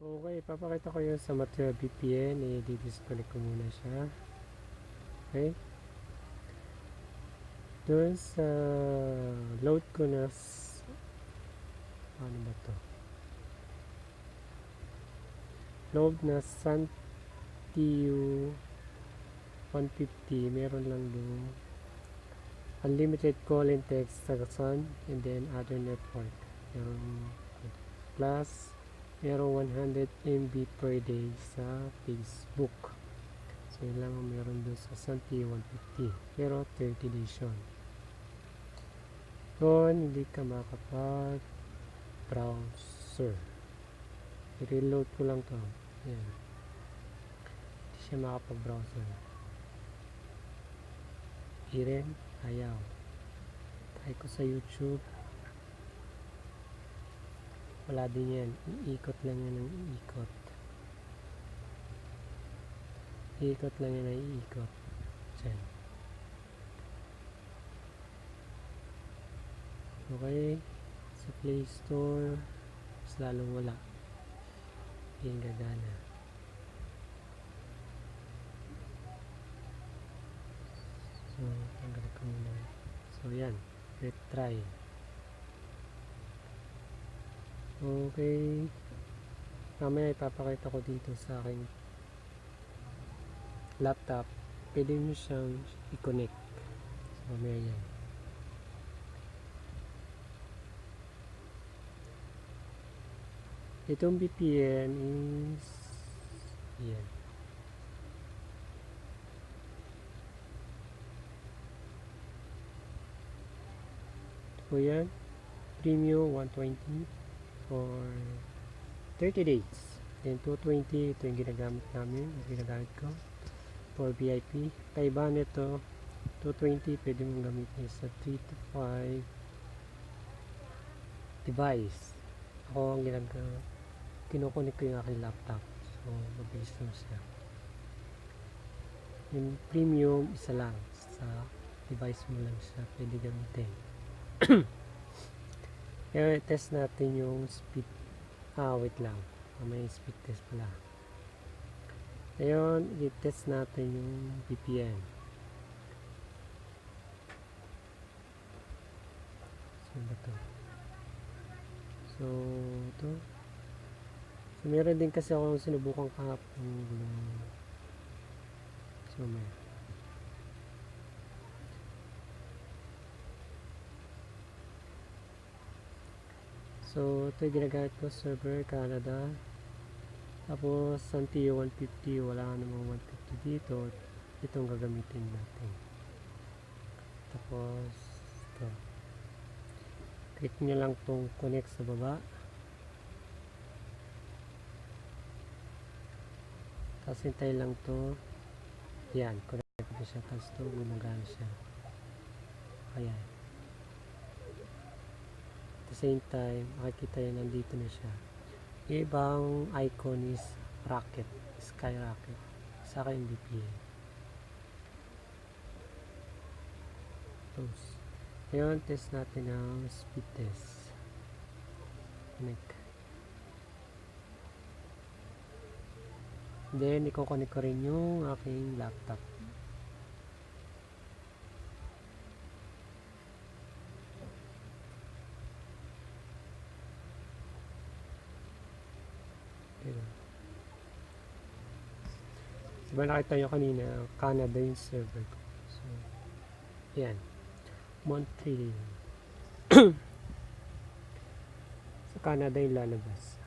Okay, papakita ko yun sa MATERIALVPN. I-disconnect ko muna siya. Okay. Doon sa load ko na ano ba to? Load na SUN LTE 150. Meron lang doon unlimited call and text sa SUN and then other network. Plus merong 100 MB per day sa Facebook. So yun lang ang meron doon sa SUN LTE 150. Pero 30 days yun. Doon hindi ka makapag browser. I-reload ko lang to. Yan. Hindi siya makapag-browser. Iren, ayaw. Try ko sa YouTube. Wala din yan. Iikot lang yan ng iikot. Iikot lang yan ng iikot. Diyan. Okay. Sa Play Store, mas lalong wala. Yung gagana. So, tanggal ko muna. So, yan. Retry. Okay. Mamaya ipapakita ko dito sa aking laptop. Pwede nyo siyang i-connect. So, mamaya yan. Itong VPN is yan. So yan, premium 120 for 30 days. Then 220, ito yung ginagamit namin, ginagamit ko for VIP. Kaiba nito, 220 pwede mong gamitin sa 3 to 5 device. Ako ang kinukunik ko yung aking laptop. So, mabilis lang siya. Yung premium, isa lang. Sa device mo lang siya pwede gamitin. Kaya test natin yung speed. Wait lang. May speed test pala. Ngayon, i-test natin yung VPN. So, ba ito? So, ito. So, meron din kasi ako sinubukan kahapon. So, may. So, ito yung ginagamit ko, server Canada. Tapos, SUN LTE 150, wala namang 150 dito. Itong gagamitin natin. Tapos, ito. Click nyo lang itong connect sa baba. Tapos, hintay lang to. Yan, connect na siya. Tapos ito, gumagana siya. Ayan. At the same time, makikita yun, nandito na siya. Ibang icon is rocket, sky rocket. Sa akin VPN. Close. Ngayon, test natin ang speed test. Connect. Then, i-connect ko rin yung aking laptop. Diba nakita nyo kanina, Canada yung server ko. So, yan. Montreal. Sa Canada yung lalabas.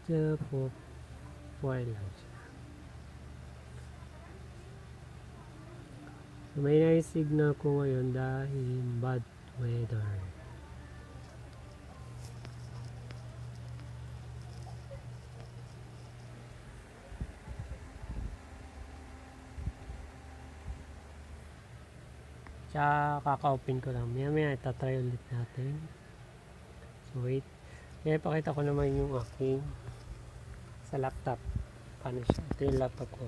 Diyan po, while lang siya. So, may na-signal ko ngayon dahil bad weather. Tsaka kaka-open ko lang. Maya itatry ulit natin. So wait. Kaya pakita ko naman yung aking sa laptop. Paano siya? Ito yung laptop ko.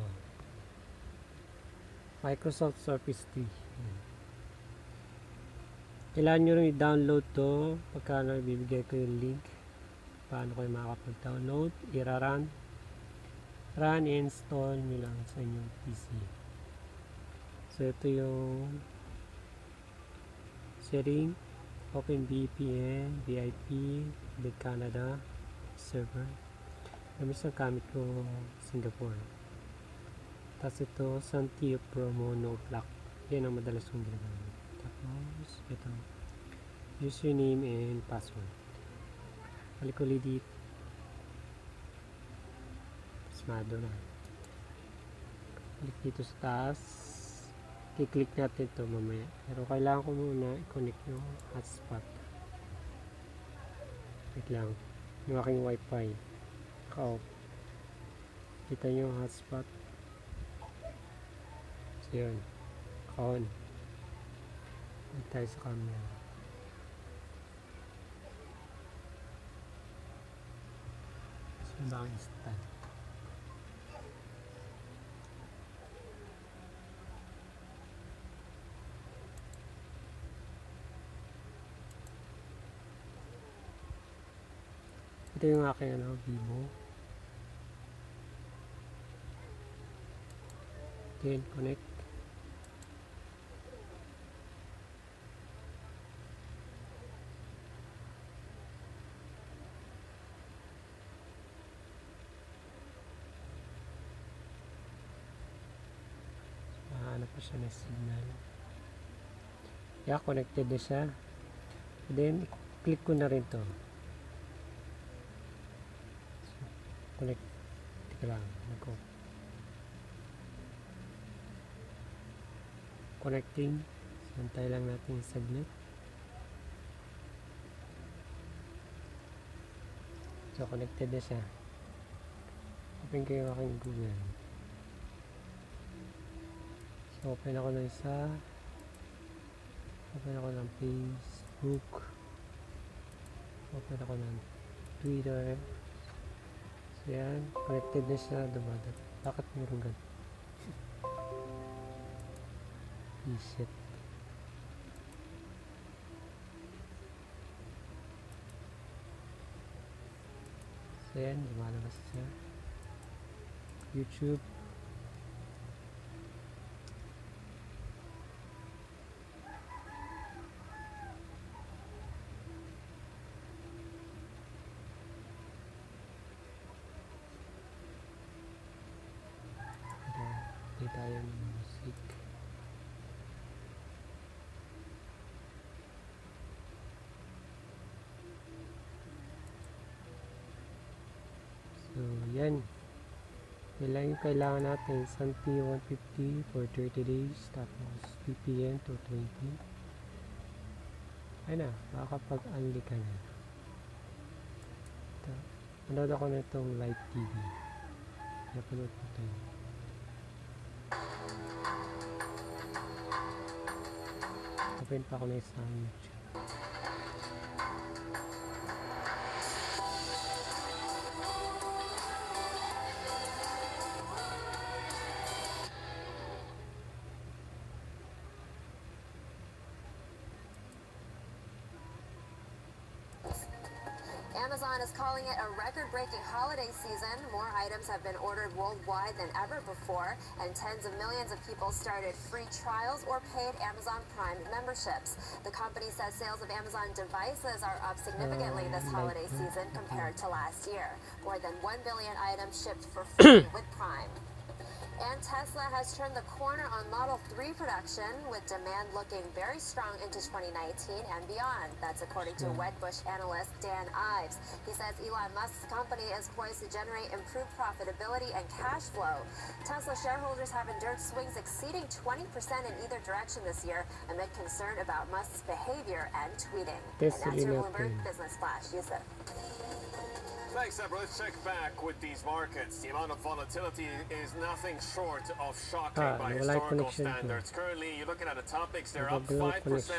Microsoft Surface 3. Kailangan nyo rin i-download to. Pagka bibigay ko yung link. Paano kayo makakapag-download. Run install nyo lang sa inyong PC. So ito yung setting. Open VPN, VIP, with Canada server. Namis ang gamit ko Singapore. Tapos ito SUN LTE promo no block. Yan ang madalas kong ginagamit. Tapos ito username and password. Balik ulit dito. Pasmado na. Balik dito sa taas. I-click natin ito mamaya. Pero kailangan ko muna i-connect yung hotspot. Wait lang. Yung aking wifi. Naka-off. Kita nyo yung hotspot. So yun. On. Balik tayo sa camera. So yun ba ang install? Ito yung aking Vivo. Then connect. Hanap pa siya ng signal. Yeah, connected na siya. Then click ko na rin to. Connect. Tika lang. Connecting. Santay lang natin saglit. So connected na siya. Open ko yung aking Google. So open ako ng isa. Open ako ng Facebook. Open ako ng Twitter. So yan, connected na siya. Dumadat. Bakit meron ganun? Shit. So yan, lumalabas siya. YouTube. Play tayo ng music. So yan. Kailangan natin SUN LTE 150 for 30 days. Tapos VPN 220. Ay na, makakapag-unli ka na. Ito. Manood ako na itong live TV. Napanood ko ito. Open pa ako na isang YouTube. Amazon is calling it a record-breaking holiday season. More items have been ordered worldwide than ever before, and tens of millions of people started free trials or paid Amazon Prime memberships. The company says sales of Amazon devices are up significantly this holiday season compared to last year. More than 1 billion items shipped for free with Prime. And Tesla has turned the corner on Model 3 production, with demand looking very strong into 2019 and beyond. That's according to Wedbush analyst Dan Ives. He says Elon Musk's company is poised to generate improved profitability and cash flow. Tesla shareholders have endured swings exceeding 20% in either direction this year amid concern about Musk's behavior and tweeting. And that's your Bloomberg Business Flash. Yusuf. Thanks, Deborah. Let's check back with these markets. The amount of volatility is nothing short of shocking by historical standards. Currently, you're looking at the topics. They're up 5%,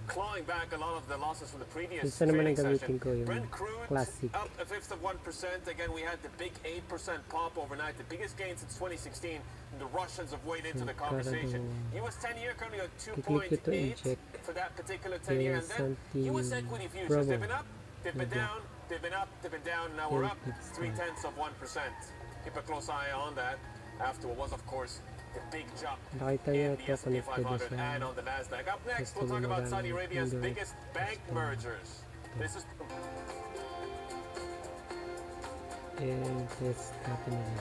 clawing back a lot of the losses from the previous trading session. Brent crude up a fifth of 1%. Again, we had the big 8% pop overnight, the biggest gain since 2016. The Russians have weighed into the conversation. US 10-year currently at 2.8 for that particular 10-year. And then US equity futures, they've been up, they've been down, they've been up, they've been down, now we're up 0.3%. Keep a close eye on that after what was, of course, the big jump in the S&P 500 and on the Nasdaq. Up next, we'll talk about Saudi Arabia's biggest bank mergers. This is... And let's start in again.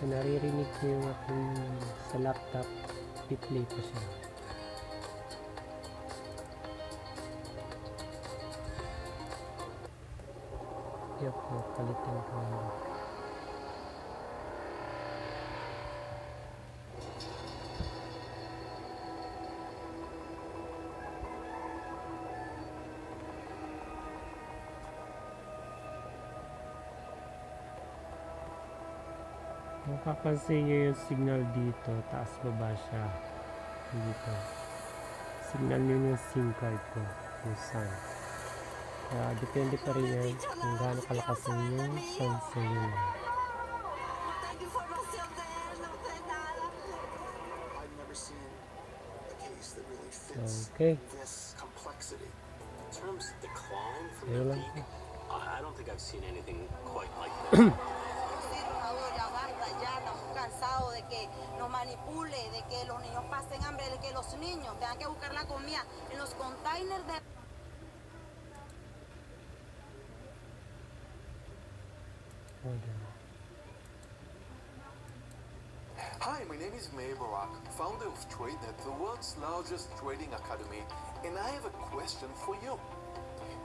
So, naririnig ko yung aking sa laptop, i-play ko siya. Yup, palitan ko. Mapapansin nyo yung signal dito, taas baba siya dito. Signal nyo yung SIM card ko, yung SUN. Kaya depende pa rin yan kung gaano kalakas yung SUN sa inyo. Okay. Ayun lang po. I don't think I've seen anything quite like that. Cansado de que nos manipule, de que los niños pasen hambre, de que los niños tengan que buscar la comida en los containers de... Hi, my name is May Barak, founder of TradeNet, the world's largest trading academy, and I have a question for you.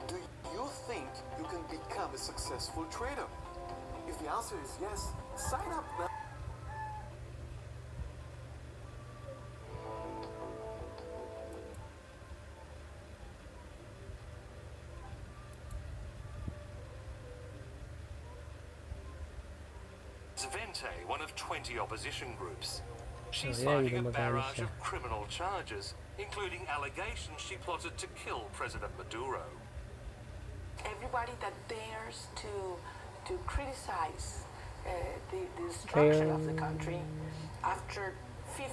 Do you think you can become a successful trader? If the answer is yes, sign up now. Vente, one of 20 opposition groups. She's fighting a barrage of criminal charges, including allegations she plotted to kill President Maduro. Everybody that dares to criticize the destruction of the country after 50